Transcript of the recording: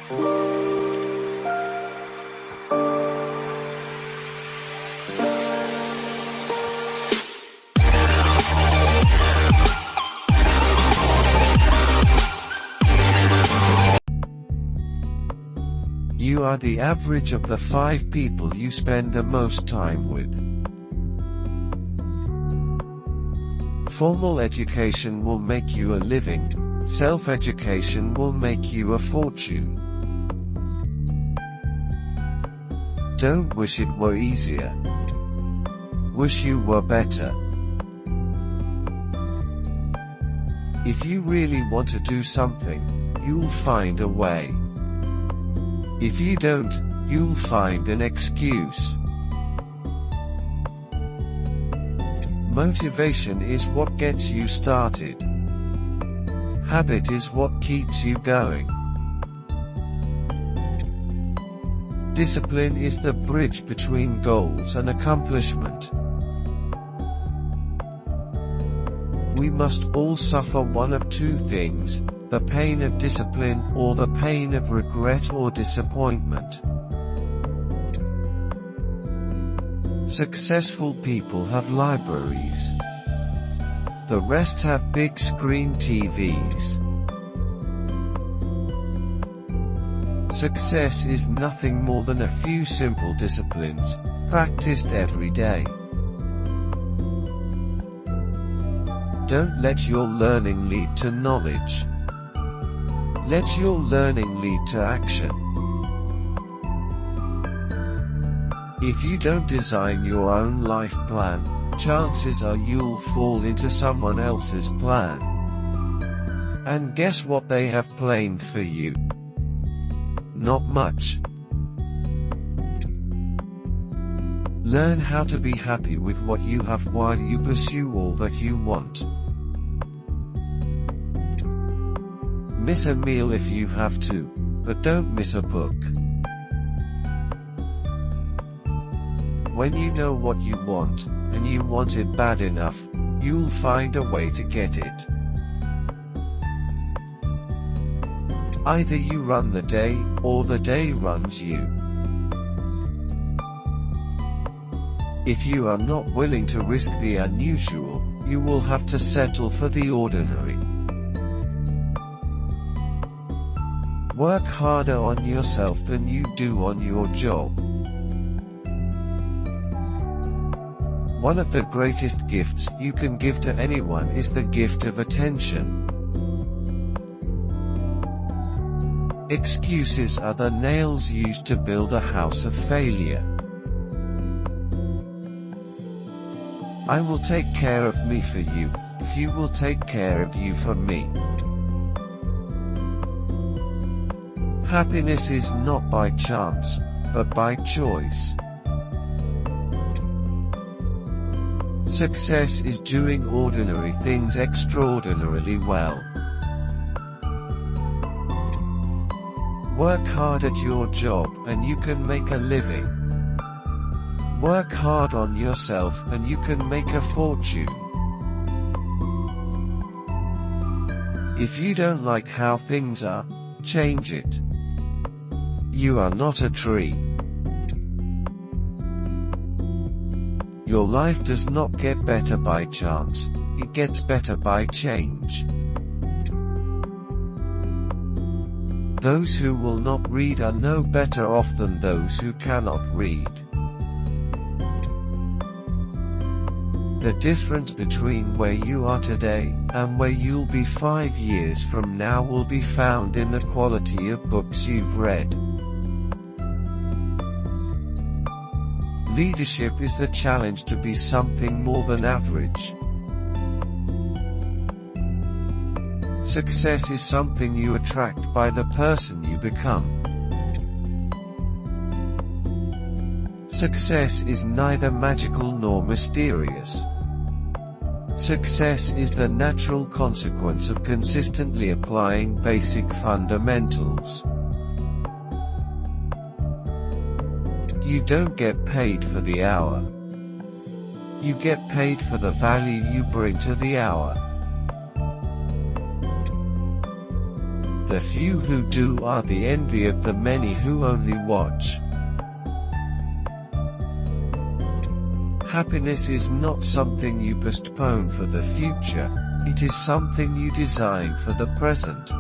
You are the average of the 5 people you spend the most time with. Formal education will make you a living. Self-education will make you a fortune. Don't wish it were easier. Wish you were better. If you really want to do something, you'll find a way. If you don't, you'll find an excuse. Motivation is what gets you started. Habit is what keeps you going. Discipline is the bridge between goals and accomplishment. We must all suffer one of 2 things: the pain of discipline, or the pain of regret or disappointment. Successful people have libraries. The rest have big screen TVs. Success is nothing more than a few simple disciplines, practiced every day. Don't let your learning lead to knowledge. Let your learning lead to action. If you don't design your own life plan, chances are you'll fall into someone else's plan. And guess what they have planned for you? Not much. Learn how to be happy with what you have while you pursue all that you want. Miss a meal if you have to, but don't miss a book. When you know what you want, and you want it bad enough, you'll find a way to get it. Either you run the day, or the day runs you. If you are not willing to risk the unusual, you will have to settle for the ordinary. Work harder on yourself than you do on your job. One of the greatest gifts you can give to anyone is the gift of attention. Excuses are the nails used to build a house of failure. I will take care of me for you, if you will take care of you for me. Happiness is not by chance, but by choice. Success is doing ordinary things extraordinarily well. Work hard at your job, and you can make a living. Work hard on yourself, and you can make a fortune. If you don't like how things are, change it. You are not a tree. Your life does not get better by chance, it gets better by change. Those who will not read are no better off than those who cannot read. The difference between where you are today, and where you'll be 5 years from now will be found in the quality of books you've read. Leadership is the challenge to be something more than average. Success is something you attract by the person you become. Success is neither magical nor mysterious. Success is the natural consequence of consistently applying basic fundamentals. You don't get paid for the hour. You get paid for the value you bring to the hour. The few who do are the envy of the many who only watch. Happiness is not something you postpone for the future, it is something you design for the present.